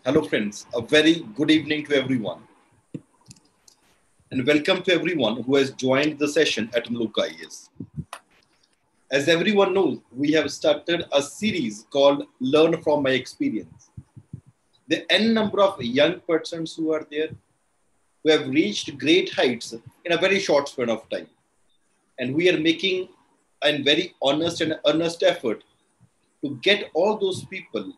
Hello friends, a very good evening to everyone and welcome to everyone who has joined the session at MALUKA IAS. As everyone knows, we have started a series called Learn from My Experience. The N number of young persons who are there who have reached great heights in a very short span of time. And we are making a very honest and earnest effort to get all those people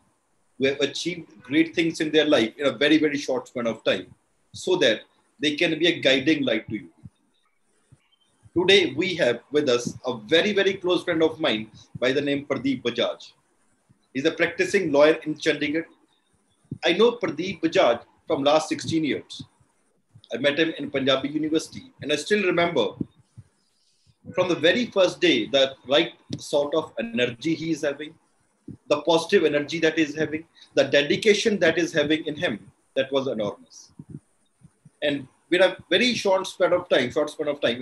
who have achieved great things in their life in a very, very short span of time so that they can be a guiding light to you. Today, we have with us a very, very close friend of mine by the name Pardeep Bajaj. He's a practicing lawyer in Chandigarh. I know Pardeep Bajaj from last 16 years. I met him in Punjabi University and I still remember from the very first day the right sort of energy he is having, the positive energy that is having, the dedication that is having in him, that was enormous. And with a very short span of time,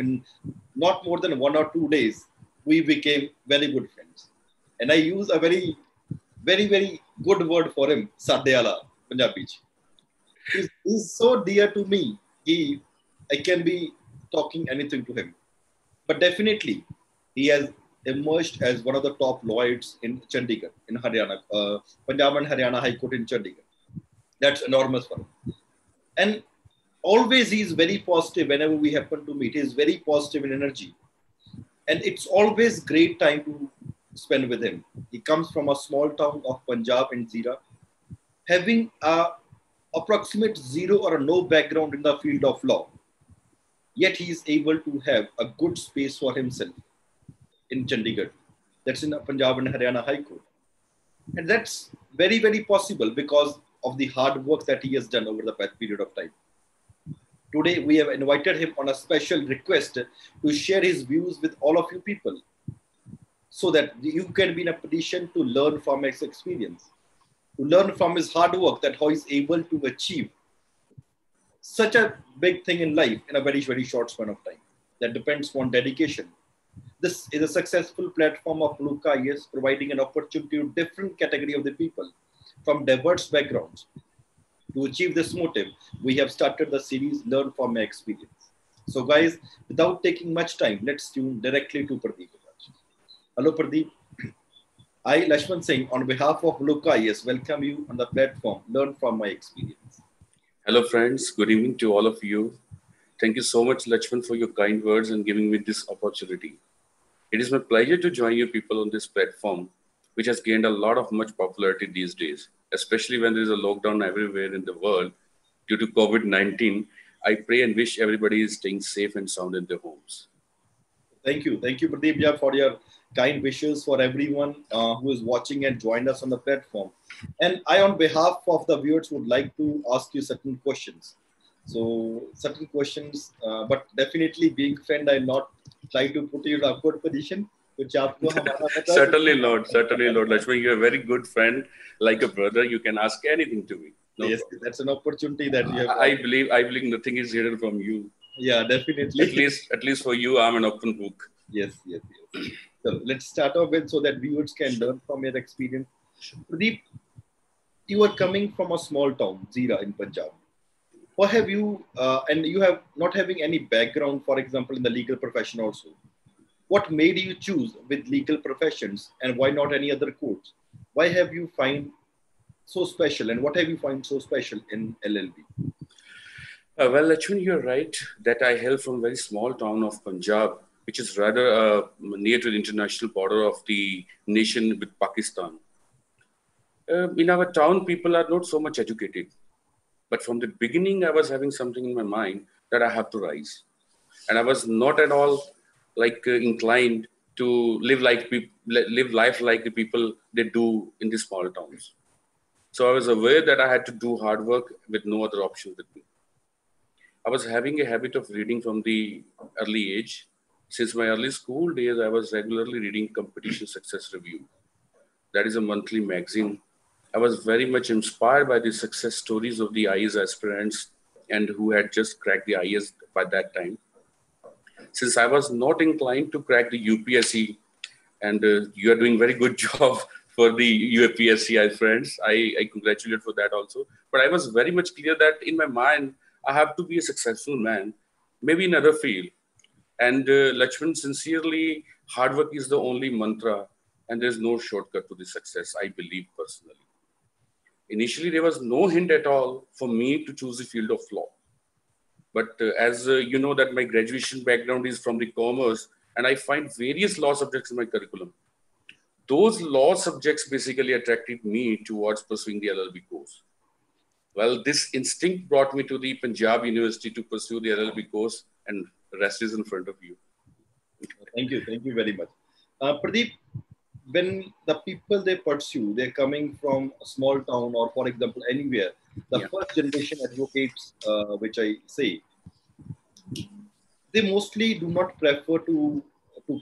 in not more than 1 or 2 days, we became very good friends. And I use a very, very, very good word for him, Sadyala, Punjabi. He's so dear to me. I can be talking anything to him. But definitely, he has emerged as one of the top lawyers in Chandigarh, in Haryana, Punjab and Haryana High Court in Chandigarh. That's enormous for him. And always he is very positive whenever we happen to meet. He is very positive in energy. And it's always great time to spend with him. He comes from a small town of Punjab in Zira, having a approximate zero or a no background in the field of law. Yet he is able to have a good space for himself in Chandigarh. That's in Punjab and Haryana High Court. And that's very, very possible because of the hard work that he has done over the past period of time. Today, we have invited him on a special request to share his views with all of you people so that you can be in a position to learn from his experience, to learn from his hard work, that how he's able to achieve such a big thing in life in a very, very short span of time. That depends on dedication. This is a successful platform of MALUKA IAS, providing an opportunity to different category of the people from diverse backgrounds. To achieve this motive, we have started the series Learn from My Experience. So guys, without taking much time, let's tune directly to Pardeep. Hello Pardeep. I, Lashman Singh, on behalf of MALUKA IAS, welcome you on the platform Learn from My Experience. Hello friends, good evening to all of you. Thank you so much Lachman for your kind words and giving me this opportunity. It is my pleasure to join you people on this platform, which has gained a lot of much popularity these days, especially when there is a lockdown everywhere in the world due to COVID-19. I pray and wish everybody is staying safe and sound in their homes. Thank you. Thank you, Pradeep, for your kind wishes for everyone who is watching and joined us on the platform. And I, on behalf of the viewers, would like to ask you certain questions. So, certain questions, but definitely being friend, I'll not try to put you in a awkward position. Certainly, Lord. Certainly, Lord. Lakshmi, you're a very good friend, like a brother. You can ask anything to me. No yes, problem. That's an opportunity that you have. I believe nothing is hidden from you. Yeah, definitely. At least for you, I'm an open book. Yes. So let's start off with so that viewers can learn from your experience. Pradeep, you are coming from a small town, Zira in Punjab. What have you, and you have not having any background, for example, in the legal profession also. What made you choose with legal professions and why not any other courts? Why have you find so special and what have you find so special in LLB? Well, Lachman, you're right that I hail from a very small town of Punjab, which is rather near to the international border of the nation with Pakistan. In our town, people are not so much educated. But from the beginning, I was having something in my mind that I have to rise. And I was not at all inclined to live life like the people they do in the small towns. So I was aware that I had to do hard work with no other option with me. I was having a habit of reading from the early age. Since my early school days, I was regularly reading Competition Success Review. That is a monthly magazine. I was very much inspired by the success stories of the IAS aspirants and who had just cracked the IAS by that time. Since I was not inclined to crack the UPSC, and you are doing very good job for the UPSC friends. I congratulate for that also. But I was very much clear that in my mind, I have to be a successful man, maybe in other field. And Lakshman, sincerely, hard work is the only mantra, and there's no shortcut to the success, I believe personally. Initially, there was no hint at all for me to choose the field of law. But as you know that my graduation background is from the commerce, and I find various law subjects in my curriculum. Those law subjects basically attracted me towards pursuing the LLB course. Well, this instinct brought me to the Punjab University to pursue the LLB course, and the rest is in front of you. Thank you very much. Pradeep, when the people they pursue, they're coming from a small town or, for example, anywhere, the first generation advocates, which I say, they mostly do not prefer to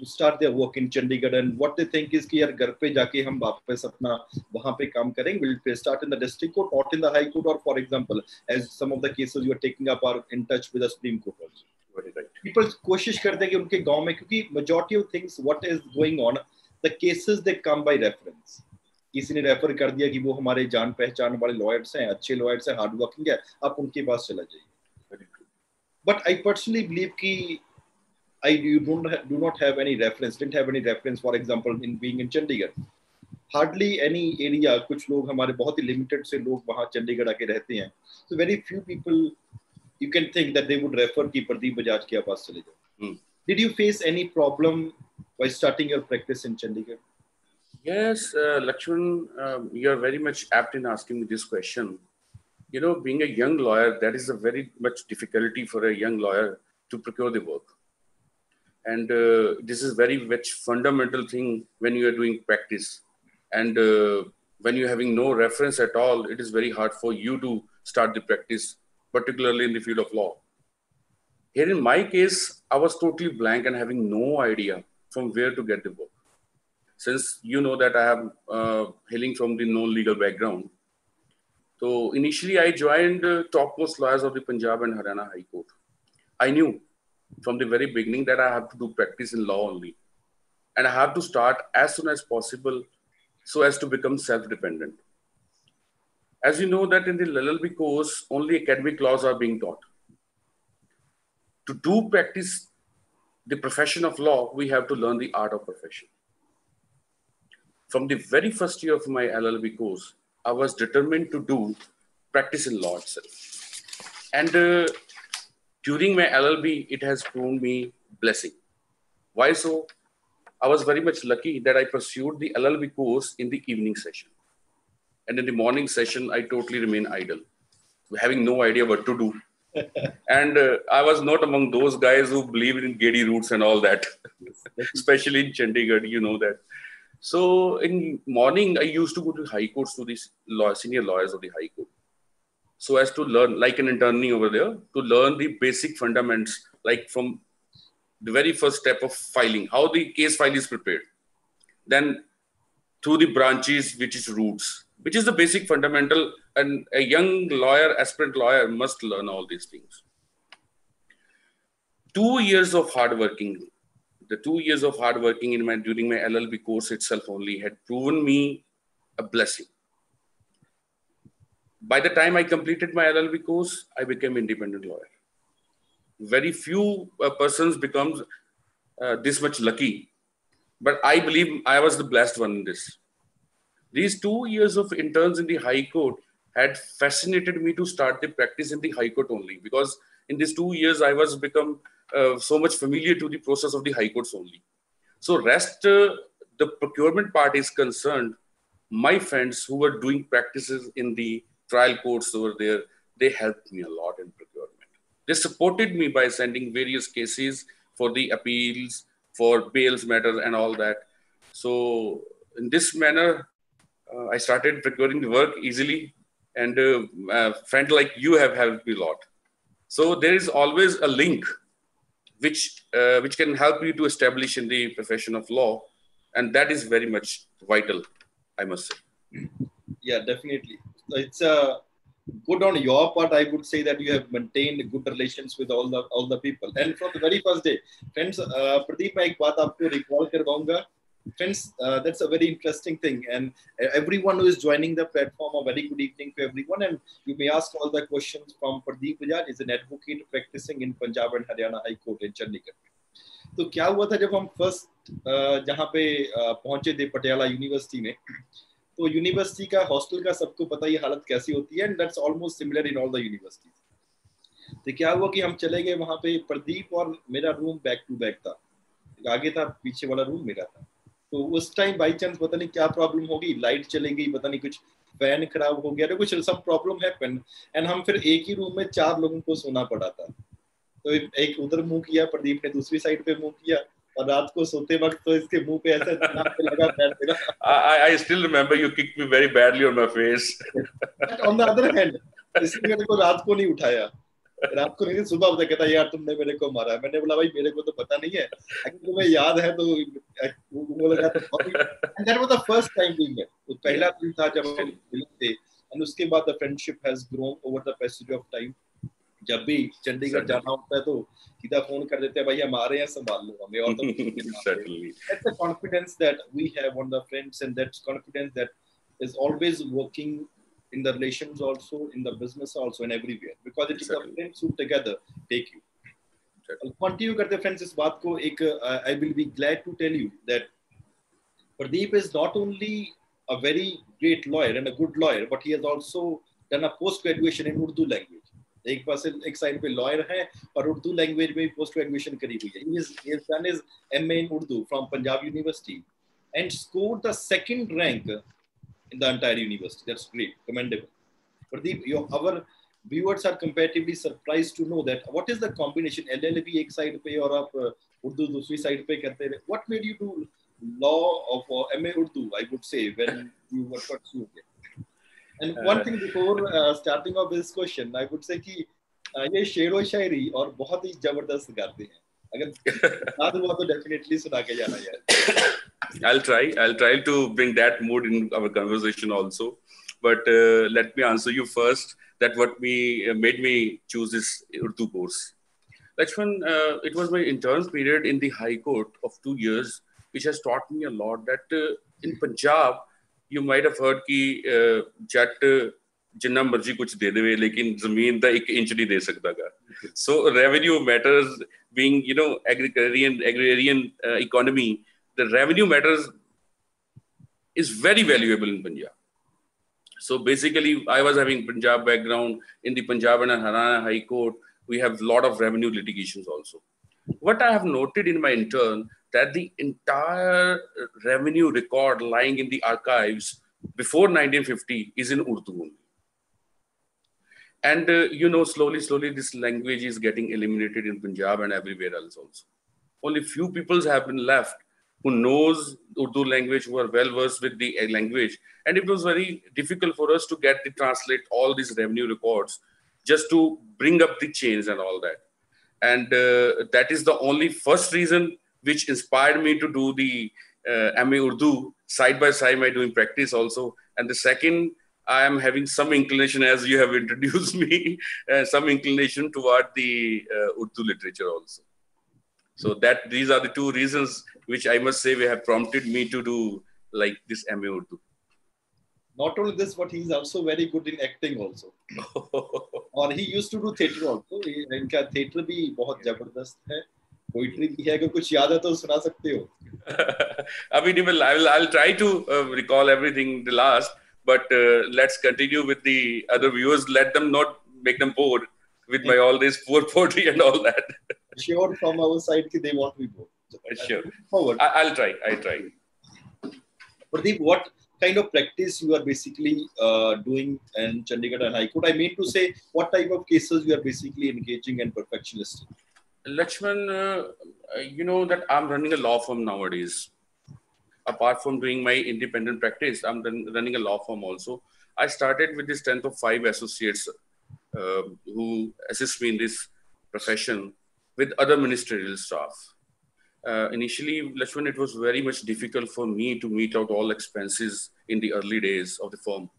start their work in Chandigarh, and what they think is कि यार घर पे जाके हम वापस अपना वहाँ पे काम करेंगे, will start in the district court, not in the high court, or for example, as some of the cases you are taking up are in touch with the Supreme Court also. Right. People कोशिश करते हैं कि उनके गांव में, क्योंकि majority of things what is going on, the cases they come by reference. किसी ने रेफर कर दिया कि वो हमारे जान पहचान वाले लॉयर्स हैं, अच्छे लॉयर्स हैं, हार्ड वर्किंग है, आप उनके पास चला जाइए. But I personally believe कि do not have any reference, didn't have any reference, for example, in being in Chandigarh. Hardly any area, कुछ लोग हमारे बहुत ही limited से लोग वहाँ चंडीगढ़ आके रहते हैं. So very few people you can think that they would refer कि प्रदीप बजाज के पास चले जाओ. Did you face any problem by starting your practice in Chandigarh? Yes, Lakshman, you're very much apt in asking me this question. You know, being a young lawyer, that is a very much difficulty for a young lawyer to procure the work. And this is very much fundamental thing when you are doing practice. And when you're having no reference at all, it is very hard for you to start the practice, particularly in the field of law. Here in my case, I was totally blank and having no idea from where to get the work. Since you know that I am hailing from the non-legal background. So initially I joined topmost lawyers of the Punjab and Haryana High Court. I knew from the very beginning that I have to do practice in law only. And I have to start as soon as possible so as to become self-dependent. As you know that in the LLB course, only academic laws are being taught. To do practice the profession of law, we have to learn the art of profession. From the very first year of my LLB course, I was determined to do practice in law itself. And during my LLB, it has proven me blessing. Why so? I was very much lucky that I pursued the LLB course in the evening session. And in the morning session, I totally remained idle, having no idea what to do. And I was not among those guys who believe in giddy routes and all that, especially in Chandigarh, you know that. So in morning, I used to go to high courts to these senior lawyers of the high court. So as to learn, like an attorney over there, to learn the basic fundamentals, like from the very first step of filing, how the case file is prepared. Then through the branches, which is roots, which is the basic fundamental, and a young lawyer, aspirant lawyer must learn all these things. 2 years of hard working, the 2 years of hard working during my LLB course itself only had proven me a blessing. By the time I completed my LLB course, I became independent lawyer. Very few persons becomes this much lucky, but I believe I was the blessed one in this. These 2 years of interns in the High Court had fascinated me to start the practice in the High Court only, because in these 2 years I was become so much familiar to the process of the High Courts only. So rest the procurement part is concerned, my friends who were doing practices in the trial courts over there, they helped me a lot in procurement. They supported me by sending various cases for the appeals, for bails matter and all that. So in this manner, I started procuring the work easily, and friends like you have helped me a lot. So there is always a link which can help you to establish in the profession of law, and that is very much vital, I must say. Yeah, definitely. It's good on your part. I would say that you have maintained good relations with all the people, and from the very first day, friends. Pradeep, मैं एक बात आपको recall करवाऊंगा. Friends, that's a very interesting thing. And everyone who is joining the platform, a very good evening to everyone. And you may ask all the questions from Pardeep Bajaj, is an advocate practicing in Punjab and Haryana High Court in Chandigarh. तो क्या हुआ था जब हम first जहाँ पे पहुंचे थे पटियाला यूनिवर्सिटी में, तो यूनिवर्सिटी का हॉस्टल का सबको पता ही हालत कैसी होती है, and that's almost similar in all the universities. तो क्या हुआ कि हम चले गए वहां पे, प्रदीप और मेरा रूम बैक टू बैक था, आगे था, पीछे वाला रूम मेरा था। तो उस टाइम बाई चांस पता नहीं क्या प्रॉब्लम होगी, लाइट चले गई, पता नहीं कुछ फैन खराब हो गया, तो कुछ सब प्रॉब्लम हैपन, एंड हम फिर एक ही रूम में 4 लोगों को सोना पड़ा था। तो एक उधर मुंह किया, प्रदीप ने दूसरी साइड पे मुंह किया, और रात को सोते वक्त तो इसके मुंह पे ऐसा लगा पैर मेरा। I still remember you kicked me very badly on my face. But on the other hand, इसने मेरे को रात को नहीं उठाया, रात को नहीं, सुबह उठा कहता यार तुमने मेरे को मारा। मैंने बोला भाई मेरे को तो पता नहीं है, अगर तुम्हें याद है तो वो लगा तो। and that was the first time we met, तो पहला दिन था जब हम मिले थे, and उसके बाद the friendship has grown over the passage of time। जब भी चंडीगढ़ जाना होता है तो सीधा फोन कर देते हैं, भाई हम आ रहे हैं, संभाल लो हमें। और that's the confidence that we have on the friends, and that's confidence that is always working in the relations also, in the business also, and everywhere, because it is the friends who together take you. Continue करते friends इस बात को। एक I will be glad to tell you that Pardeep is not only a very great lawyer and a good lawyer, but he has also done a post graduation in Urdu language। एक पास एक side पे lawyer है और Urdu language में post graduation करी हुई है। He has done his MA in Urdu from Punjab University and scored the 2nd rank in the entire university. That's great, commendable. Pradeep, our viewers are comparatively surprised to know that what is the combination, LLB एक side पे और आप उर्दू दूसरी side पे करते हैं। What made you do law of MA Urdu, I would say, when you were pursuing it? And one thing before starting off this question, I would say कि ये शेर व शायरी और बहुत ही जबरदस्त गाते हैं, अगर याद हुआ तो डेफिनेटली सुना के जाना यार। I'll try to bring that mood in our conversation also, but let me answer you first that what made me choose this Urdu course. Lakshman, it was my intern period in the High Court of 2 years, which has taught me a lot that in Punjab, you might have heard कि जट जिन्ना मर्जी कुछ दे देवे लेकिन जमीन दा 1 inch नहीं दे सकता गा। So revenue matters, being agrarian economy, the revenue matters is very valuable in Punjab. So basically I was having Punjab background. In the Punjab and Haryana High Court we have a lot of revenue litigations also. What I have noted in my intern that the entire revenue record lying in the archives before 1950 is in Urdu only. And slowly this language is getting eliminated in Punjab and everywhere else also. Only few people have been left who knows Urdu language, who are well versed with the language. And it was very difficult for us to translate all these revenue records just to bring up the chains and all that. And that is the only first reason which inspired me to do the MA Urdu side by side by doing practice also. And the second, I am having some inclination, as you have introduced me, some inclination toward the Urdu literature also. So these are the 2 reasons which I must say have prompted me to do like this MA Urdu. Not only this, but he is also very good in acting also. और he used to do theatre also. इनका theatre भी बहुत जबरदस्त है, poetry भी है, अगर कुछ याद है तो सुना सकते हो। अभी नहीं, I'll try to recall everything the last, but let's continue with the other viewers. Let them not make them bored with my all this poor poetry and all that. Sure, from our side they want to be bored. So, sure. Forward. I'll try. Pradeep, what kind of practice you are basically doing in Chandigarh and High Court? I mean to say, what type of cases you are basically engaging and perfectionist in? Lakshman, you know that I'm running a law firm nowadays. Apart from doing my independent practice, I'm running a law firm also. I started with the strength of 5 associates who assist me in this profession with other ministerial staff. Initially, Lakshman, it was very much difficult for me to meet out all expenses in the early days of the firm.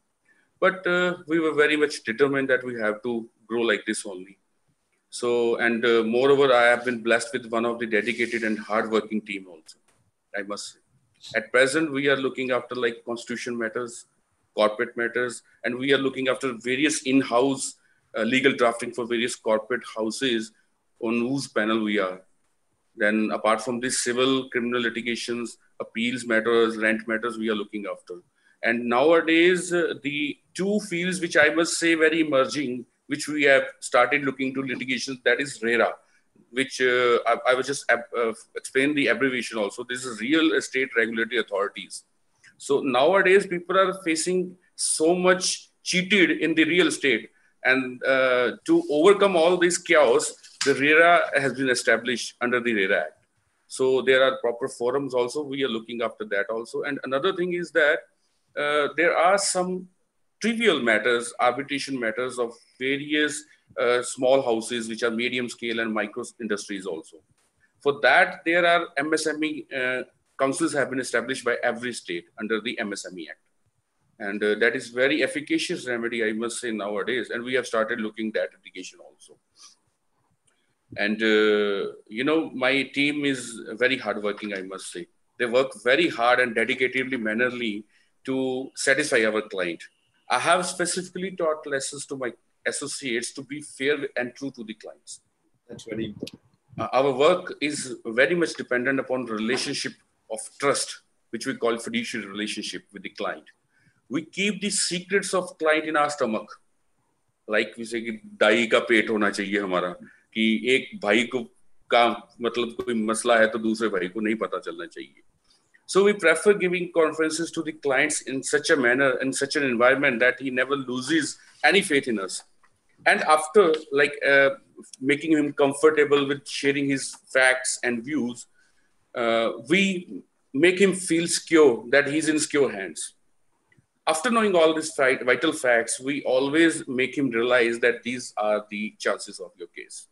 But we were very much determined that we have to grow like this only. So, and moreover, I have been blessed with one of the dedicated and hardworking team also, I must say. At present, we are looking after like constitution matters, corporate matters, and we are looking after various in-house legal drafting for various corporate houses on whose panel we are. Then apart from this, civil, criminal litigations, appeals matters, rent matters, we are looking after. And nowadays, the two fields which I must say very emerging, which we have started looking to litigations, that is RERA, which I will just explain the abbreviation also. This is Real Estate Regulatory Authorities. So nowadays, people are facing so much cheated in the real estate. And to overcome all this chaos, the RERA has been established under the RERA Act. So there are proper forums also. We are looking after that also. And another thing is that there are some trivial matters, arbitration matters of various small houses, which are medium scale and micro industries also. For that, there are MSME councils have been established by every state under the MSME Act. And that is very efficacious remedy, I must say, nowadays. And we have started looking at litigation also. And, you know, my team is very hardworking, I must say. They work very hard and dedicatedly, mannerly to satisfy our client. I have specifically taught lessons to my associates to be fair and true to the clients. That's very important. Our work is very much dependent upon relationship of trust, which we call fiduciary relationship with the client. We keep the secrets of client in our stomach. Like we say, कि दाई का पेट होना चाहिए हमारा, कि एक भाई को का मतलब कोई मसला है तो दूसरे भाई को नहीं पता चलना चाहिए. So we prefer giving conferences to the clients in such a manner, in such an environment that he never loses any faith in us. And after like making him comfortable with sharing his facts and views, we make him feel secure that he's in secure hands. After knowing all these vital facts, we always make him realize that these are the chances of your case.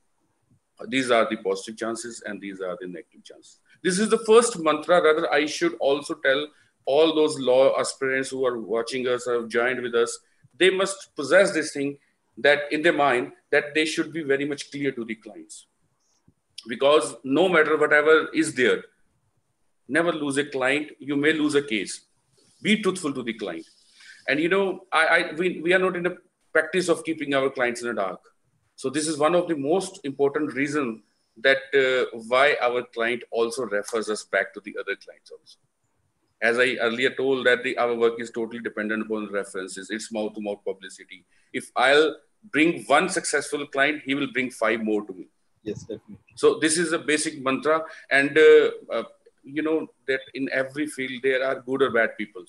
These are the positive chances and these are the negative chances. This is the first mantra. Rather, I should also tell all those law aspirants who are watching us or have joined with us, they must possess this thing that in their mind that they should be very much clear to the clients. Because no matter whatever is there, never lose a client. You may lose a case. Be truthful to the client. And you know, we are not in the practice of keeping our clients in the dark. So this is one of the most important reasons that why our client also refers us back to the other clients also. As I earlier told that our work is totally dependent upon references. It's mouth-to-mouth publicity. If I'll bring one successful client, he will bring 5 more to me. Yes, definitely. So this is a basic mantra. And you know that in every field, there are good or bad people.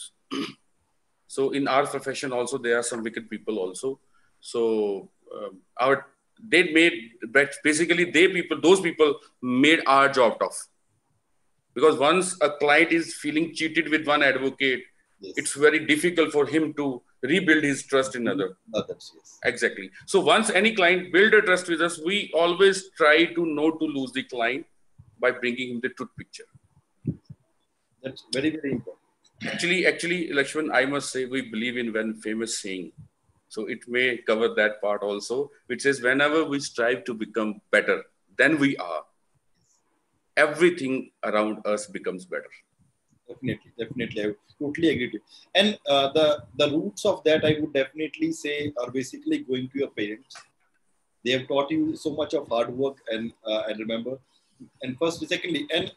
So in our profession also, there are some wicked people also. So those people made our job tough. Because once a client is feeling cheated with one advocate, yes, it's very difficult for him to rebuild his trust in others. Yes. Exactly. So once any client builds a trust with us, we always try to not to lose the client by bringing him the truth picture. That's very, very important. Actually, Lakshman, I must say we believe in one famous saying. So it may cover that part also, which says whenever we strive to become better than we are, everything around us becomes better. Definitely. I totally agree with you. And the roots of that, I would definitely say, are basically going to your parents. They have taught you so much of hard work and remember. And secondly, and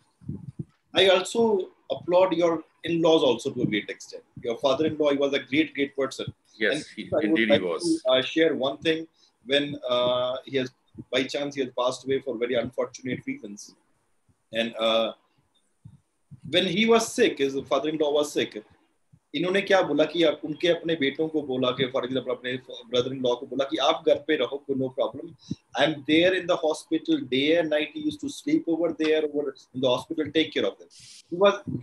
I also applaud your in-laws also to a great extent. Your father-in-law, he was a great person. Yes, indeed he was. Share one thing when by chance he has passed away for very unfortunate reasons. And when he was sick, his father-in-law was sick, इन्होंने क्या बोला कि आप उनके अपने बेटों को बोला कि फॉर एग्जांपल अपने ब्रदर-इन-लॉ को बोला कि आप घर पे रहो, no problem, I am there in the hospital day and night, he used to sleep over there over in the hospital, take care of them.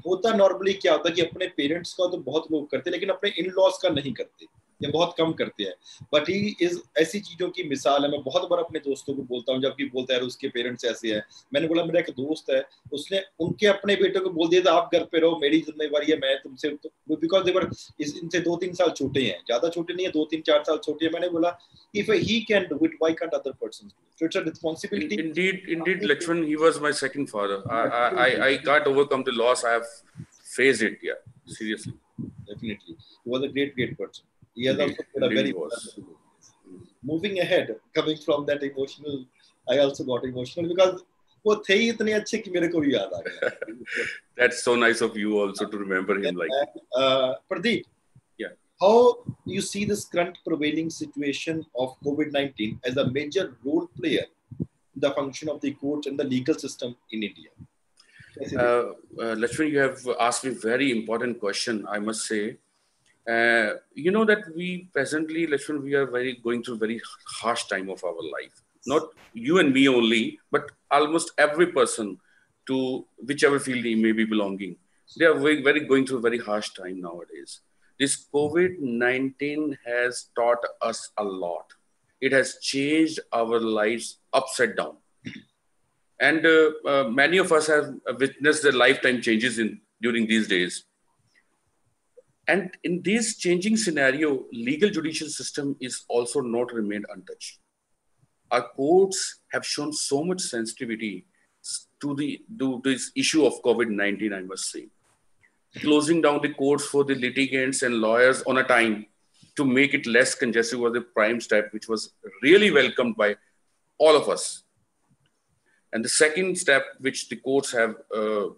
होता नॉर्मली क्या होता कि अपने पेरेंट्स का तो बहुत लोग करते लेकिन अपने इन-लॉज का नहीं करते या बहुत कम करते हैं. बट ही इज ऐसी चीजों की मिसाल है. मैं बहुत बार अपने दोस्तों को बोलता हूँ, जबकि बोलता है उसके पेरेंट्स ऐसे हैं. मैंने बोला मेरा एक दोस्त है, उसने उनके अपने बेटों को बोल दिया था आप घर पे रहो, मेरी जिम्मेवारी है, मैं तुमसे, बिकॉज दे वर इनसे 2-3 साल छोटे हैं, ज्यादा छोटे नहीं है, 2-3-4 साल छोटे हैं. मैंने बोला if he can do it, why can't other persons do it? So it's a responsibility. Indeed, Lakshman, he was my second father. I can't overcome the loss. I have face it. Yeah, seriously. Definitely. He was a great, great person. He has Indeed, also played a indeed very he was. important role. Moving ahead, coming from that emotional, I also got emotional because वो थे ही इतने अच्छे कि मेरे को भी याद आ गया. That's so nice of you also to remember him like that. Pradeep, Yeah. how you see this current prevailing situation of COVID-19 as a major role player in the function of the court and the legal system in India? Lakshman, you have asked me very important question, I must say. You know that we presently, Lakshman, we are going through very harsh time of our life. Not you and me only, but almost every person to whichever field he may be belonging. They are very going through a very harsh time nowadays. This COVID-19 has taught us a lot. It has changed our lives upside down. And many of us have witnessed the lifetime changes during these days. And in this changing scenario, legal judicial system is also not remained untouched. Our courts have shown so much sensitivity to this issue of COVID-19, I must say. Closing down the courts for the litigants and lawyers on a time to make it less congested was the prime step, which was really welcomed by all of us. And the second step, which the courts have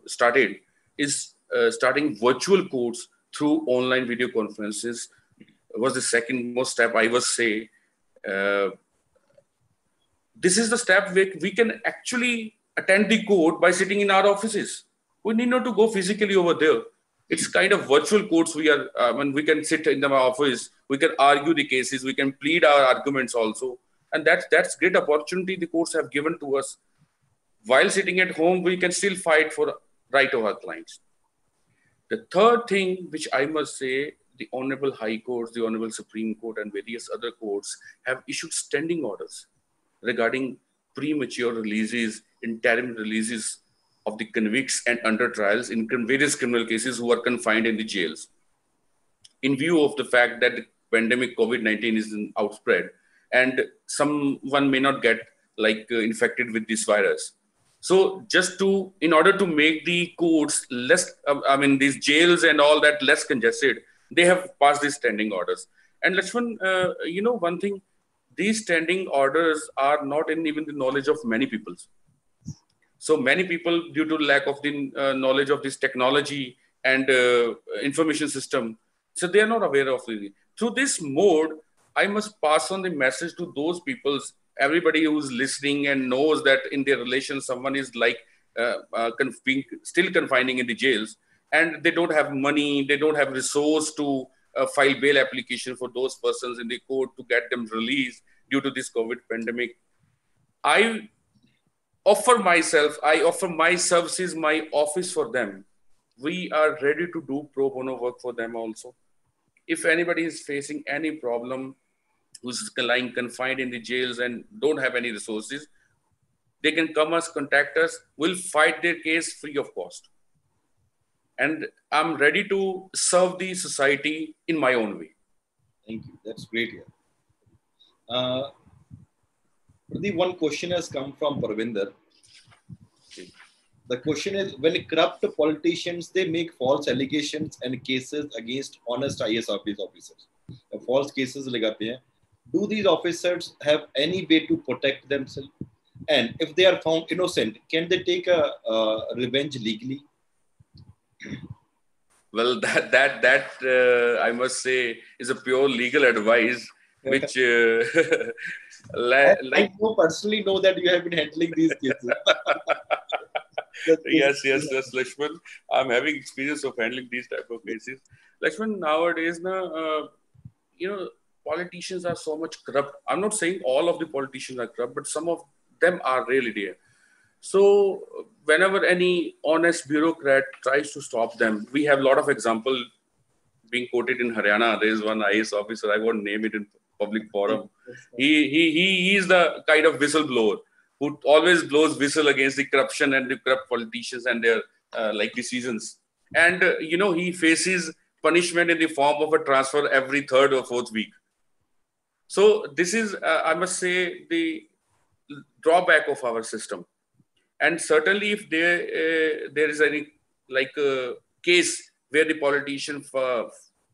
started, is starting virtual courts through online video conferences. Was the second most step, I must say. This is the step where we can actually attend the court by sitting in our offices. We need not to go physically over there. It's kind of virtual courts. When we can sit in our office, we can argue the cases, we can plead our arguments also. And that's great opportunity the courts have given to us. While sitting at home, we can still fight for the right of our clients. The third thing, which I must say, the Honorable High Courts, the Honorable Supreme Court, and various other courts have issued standing orders regarding premature releases, interim releases of the convicts and under trials in various criminal cases who are confined in the jails. In view of the fact that the pandemic COVID-19 is outspread and someone may not get infected with this virus. So in order to make the courts less, these jails and all that less congested, they have passed these standing orders. And Lakshman, one thing, these standing orders are not in even the knowledge of many people. So many people, due to lack of the knowledge of this technology and information system, so they are not aware of it. Through this mode, I must pass on the message to those people, everybody who's listening and knows that in their relation, someone is being still confining in the jails, and they don't have money, they don't have resource to file bail application for those persons in the court to get them released due to this COVID pandemic. I offer my services, my office for them. We are ready to do pro bono work for them also. If anybody is facing any problem, who's lying confined in the jails and don't have any resources, they can contact us. We'll fight their case free of cost. And I'm ready to serve the society in my own way. Thank you. That's great here. One question has come from Parvinder. Okay. The question is, when corrupt politicians, they make false allegations and cases against honest IAS officers. False cases lagate hain. Do these officers have any way to protect themselves? And if they are found innocent, can they take a revenge legally? Well, that I must say is a pure legal advice, which I personally know that you have been handling these cases. Yes, Lakshman. I'm having experience of handling these type of cases. Lakshman, nowadays, politicians are so much corrupt. I'm not saying all of the politicians are corrupt, but some of them are really there. So whenever any honest bureaucrat tries to stop them, we have a lot of example being quoted in Haryana. There is one IAS officer, I won't name it in public forum. He is the kind of whistleblower who always blows whistle against the corruption and the corrupt politicians and their decisions. And he faces punishment in the form of a transfer every third or fourth week. So this is, I must say, the drawback of our system. And certainly, if there is any case where the politician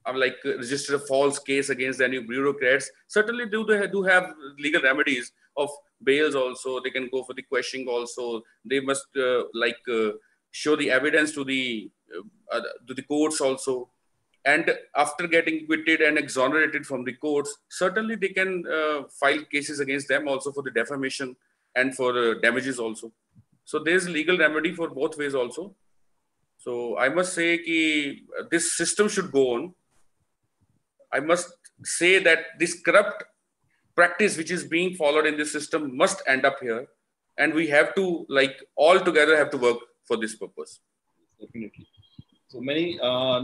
registered a false case against any bureaucrats, certainly do have legal remedies of bails also. They can go for the questioning also. They must show the evidence to the courts also. And after getting acquitted and exonerated from the courts, certainly they can file cases against them also for the defamation and for damages also. So there's legal remedy for both ways also. So I must say that this system should go on. I must say that this corrupt practice which is being followed in this system must end up here. And we have to, all together have to work for this purpose. Definitely. So many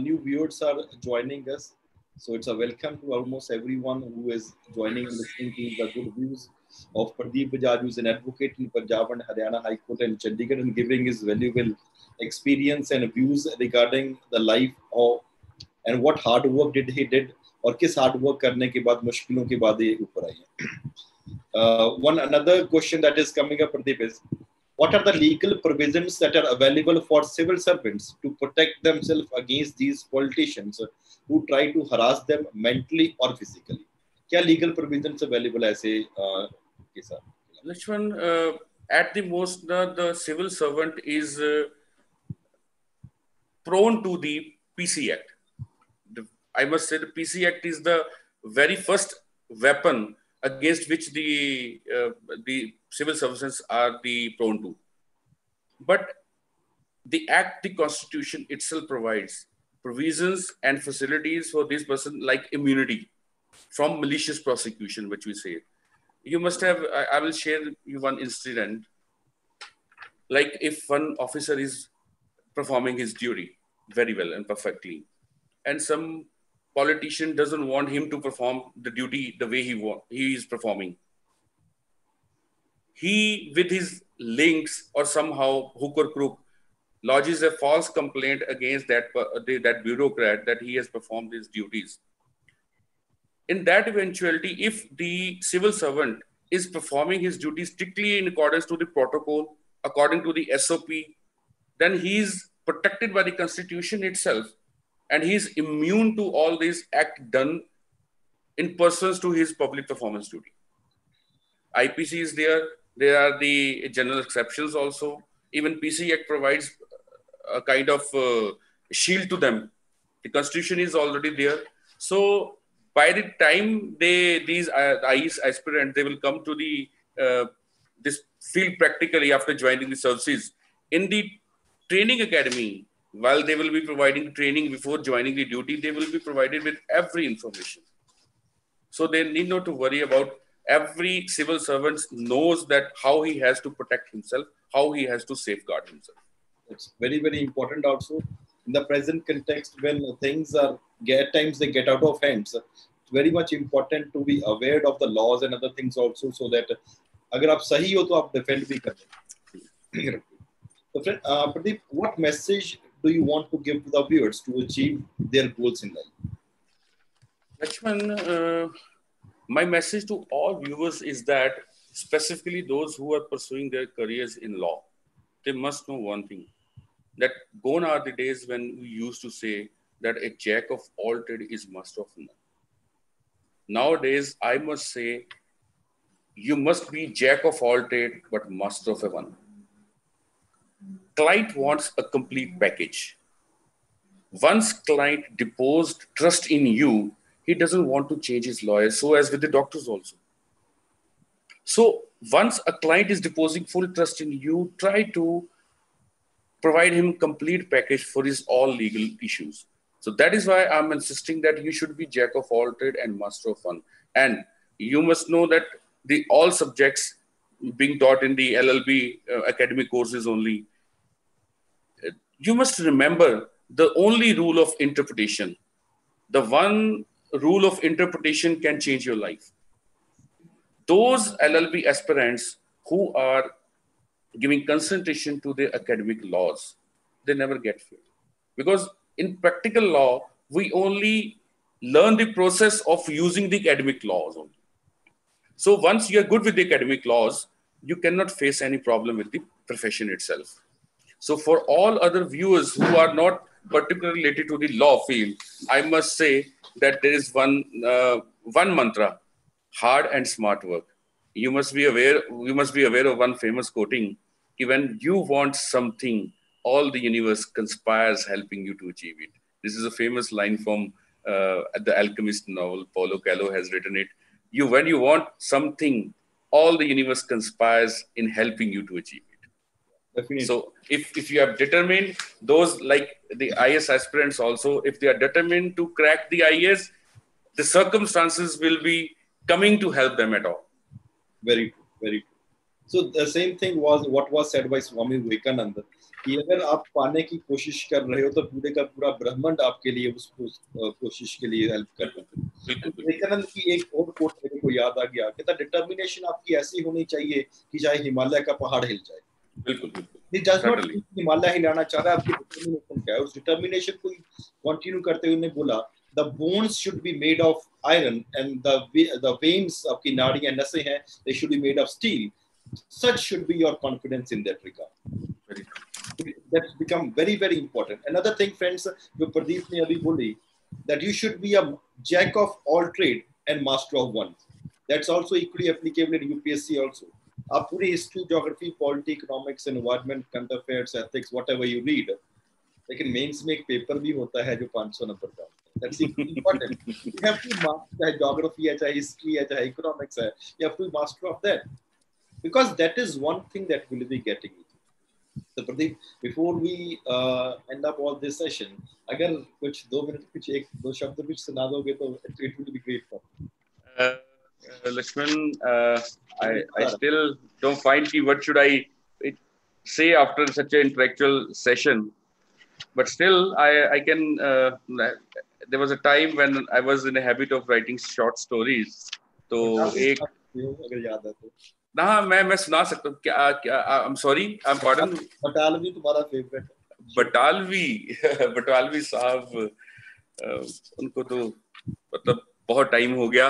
new viewers are joining us. So it's a welcome to almost everyone who is joining and listening to the good views of Pardeep Bajaj, who is an advocate in Punjab and Haryana High Court and Chandigarh, and giving his valuable experience and views regarding the life of and what hard work he did और किस hard work करने के बाद मुश्किलों के बाद ये ऊपर आई है. One another question that is coming up, Pardeep, is what are the legal provisions that are available for civil servants to protect themselves against these politicians who try to harass them mentally or physically? क्या legal provisions available ऐसे के साथ? Lakshman, at the most, the civil servant is prone to the PC Act. I must say the PC Act is the very first weapon against which the civil services are prone to. But the Act, the Constitution itself provides provisions and facilities for this person, like immunity from malicious prosecution, which we say. You must have, I will share you one incident. Like if one officer is performing his duty very well and perfectly, and some politician doesn't want him to perform the duty the way he is performing. He, with his links or somehow hook or crook, lodges a false complaint against that bureaucrat that he has performed his duties. In that eventuality, if the civil servant is performing his duties strictly in accordance to the protocol, according to the SOP, then he is protected by the Constitution itself. And he is immune to all these acts done in persons to his public performance duty. IPC is there. There are the general exceptions also. Even PC Act provides a kind of shield to them. The Constitution is already there. So by the time these IAS aspirants, they will come to this field practically after joining the services. In the training academy, while they will be providing training before joining the duty, they will be provided with every information. So they need not to worry about. Every civil servant knows that how he has to protect himself, how he has to safeguard himself. It's very, very important also in the present context when things are, at times they get out of hands. It's very much important to be aware of the laws and other things also, so that अगर आप सही हो तो आप defend भी करें. So friend, Pradeep, what message do you want to give to the viewers to achieve their goals in life? Lakshman, my message to all viewers is that, specifically those who are pursuing their careers in law, they must know one thing, that gone are the days when we used to say that a jack of all trades is master of none. Nowadays, I must say, you must be jack of all trades, but master of one. Client wants a complete package. Once client deposed trust in you, he doesn't want to change his lawyer, so as with the doctors also. So once a client is depositing full trust in you, try to provide him complete package for his all legal issues. So that is why I'm insisting that you should be jack of all trade and master of one. And you must know that all subjects being taught in the LLB academic courses only, you must remember the only rule of interpretation. The one rule of interpretation can change your life. Those LLB aspirants who are giving concentration to their academic laws, they never get failed. Because in practical law, we only learn the process of using the academic laws only. So once you are good with the academic laws, you cannot face any problem with the profession itself. So for all other viewers who are not particularly related to the law field, I must say that there is one mantra: hard and smart work. You must be aware. You must be aware of one famous quoting: "When you want something, all the universe conspires helping you to achieve it." This is a famous line from the Alchemist novel. Paulo Coelho has written it. When you want something, all the universe conspires in helping you to achieve it. Definitely. So if you have determined, those like the IS aspirants also, if they are determined to crack the IS, the circumstances will be coming to help them at all. Very true, very true. So the same thing was what was said by Swami Vivekananda कि अगर आप पाने की कोशिश कर रहे हो तो पूरे का पूरा ब्रह्मांड आपके लिए उस कोशिश के लिए हेल्प कर रहा है. विवेकानंद की एक और कोट मेरे को याद आ गया कि डिटर्मिनेशन आपकी ऐसी होनी चाहिए कि चाहे हिमालय का पहाड़ हिल जाए. बिल्कुल बिल्कुल. He does not हिमालय हिलाना चाह रहा है. आपकी डिटर्मिनेशन क्या है? उस डिटर्मिनेशन को कंटिन्यू करते हुए उन्होंने बोला the bones should be made of iron and the veins आपकी नाड़ी and नसें हैं, they should be made of steel. Such should be your confidence in that regard. That's become very, very important. Another thing, friends, जो प्रदीप ने अभी बोली, that you should be a jack of all trade and master of one. That's also equally applicable in UPSC also. आप पूरी history, geography, polity, economics, environment, current affairs, ethics, whatever you read, लेकिन mains में एक paper भी होता है जो 500 number का. That's important. You have to master, चाहे geography है, चाहे history है, चाहे economics है, you have to master of that. Because that is one thing that will be getting you. So Pradeep, before we end up all this session, अगर कुछ 2 minute कुछ एक दो शब्द कुछ सुना दोगे तो it will be great for me. Lakshman, I still don't find what should I say after such an intellectual session. But still, I can. There was a time when I was in the habit of writing short stories. तो एक अगर याद है तो ना मैं सुना सकता हूँ क्या I'm sorry, I'm pardon. Batalvi तुम्हारा फेवरेट है. बटालवी साहब, उनको तो मतलब बहुत टाइम हो गया.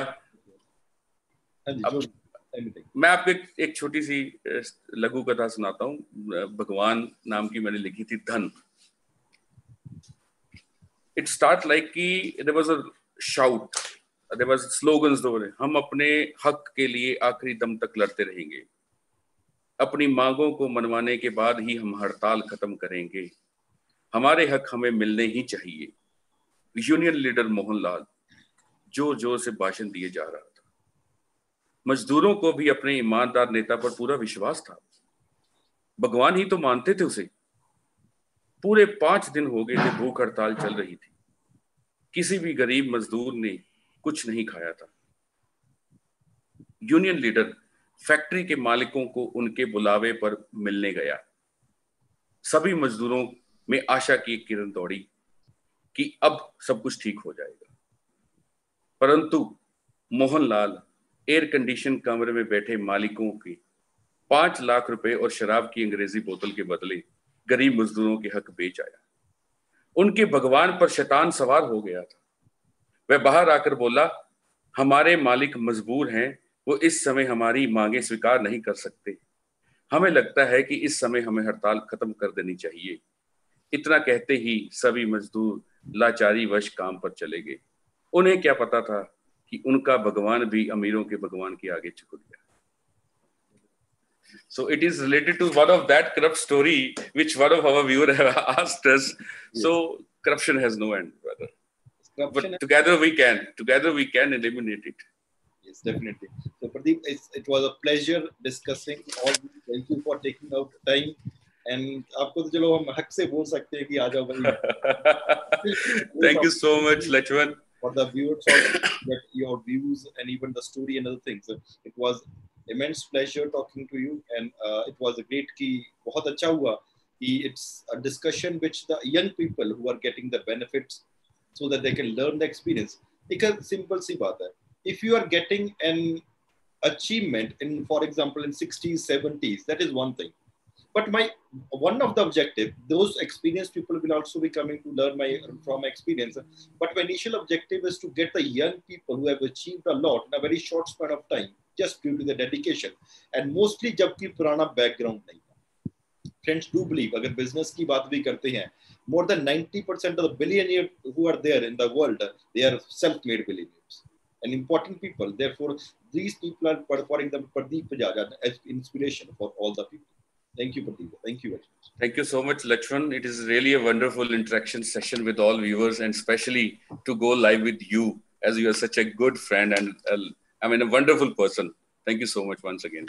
मैं आपको एक छोटी सी लघु कथा सुनाता हूँ. भगवान नाम की मैंने लिखी थी, धन. It starts like कि there was a shout, there was slogans दो रहे. हम अपने हक के लिए आखिरी दम तक लड़ते रहेंगे. अपनी मांगों को मनवाने के बाद ही हम हड़ताल खत्म करेंगे. हमारे हक हमें मिलने ही चाहिए. यूनियन लीडर मोहनलाल जोर जोर से भाषण दिए जा रहा था. मजदूरों को भी अपने ईमानदार नेता पर पूरा विश्वास था. भगवान ही तो मानते थे उसे. पूरे 5 दिन हो गए थे भूख हड़ताल चल रही थी. किसी भी गरीब मजदूर ने कुछ नहीं खाया था. यूनियन लीडर फैक्ट्री के मालिकों को उनके बुलावे पर मिलने गया. सभी मजदूरों में आशा की एक किरण दौड़ी कि अब सब कुछ ठीक हो जाएगा. परंतु मोहनलाल एयर कंडीशन कमरे में बैठे मालिकों के 5 लाख रुपए और शराब की अंग्रेजी बोतल के बदले गरीब मजदूरों के हक बेच आया. उनके भगवान पर शैतान सवार हो गया था. वह बाहर आकर बोला, हमारे मालिक मजबूर हैं. वो इस समय हमारी मांगे स्वीकार नहीं कर सकते. हमें लगता है कि इस समय हमें हड़ताल खत्म कर देनी चाहिए. इतना कहते ही सभी मजदूर लाचारी वश काम पर चले गए. उन्हें क्या पता था कि उनका भगवान भी अमीरों के भगवान के आगे झुक गया. So it is related to one of that corrupt story which one of our viewers have asked us. Yes. So corruption has no end, brother. But together we can eliminate it. Yes, definitely. So Pardeep, it was a pleasure discussing all this. Thank you for taking out time. And आपको तो चलो हम हक से बोल सकते हैं कि आ जाओ भाई. Thank you so much, Lakshman. For the viewers also, that your views and even the story and other things. It was immense pleasure talking to you, and it was a great कि बहुत अच्छा हुआ कि it's a discussion which the young people who are getting the benefits so that they can learn the experience. एक simple सी बात है. If you are getting an achievement in, for example, in 60s, 70s, that is one thing. But one of the objective, those experienced people will also be coming to learn from my experience. But my initial objective is to get the young people who have achieved a lot in a very short span of time, just due to the dedication. And mostly जबकि पुराना background नहीं था. Friends, do believe, अगर business की बात भी करते हैं, more than 90% of the billionaires who are there in the world, they are self-made billionaires and important people. Therefore, these people are, for example, Pardeep Bajaj, as inspiration for all the people. Thank you, Pardeep. Thank you very much. Thank you so much, Lakshman. It is really a wonderful interaction session with all viewers, and especially to go live with you, as you are such a good friend and a wonderful person. Thank you so much once again.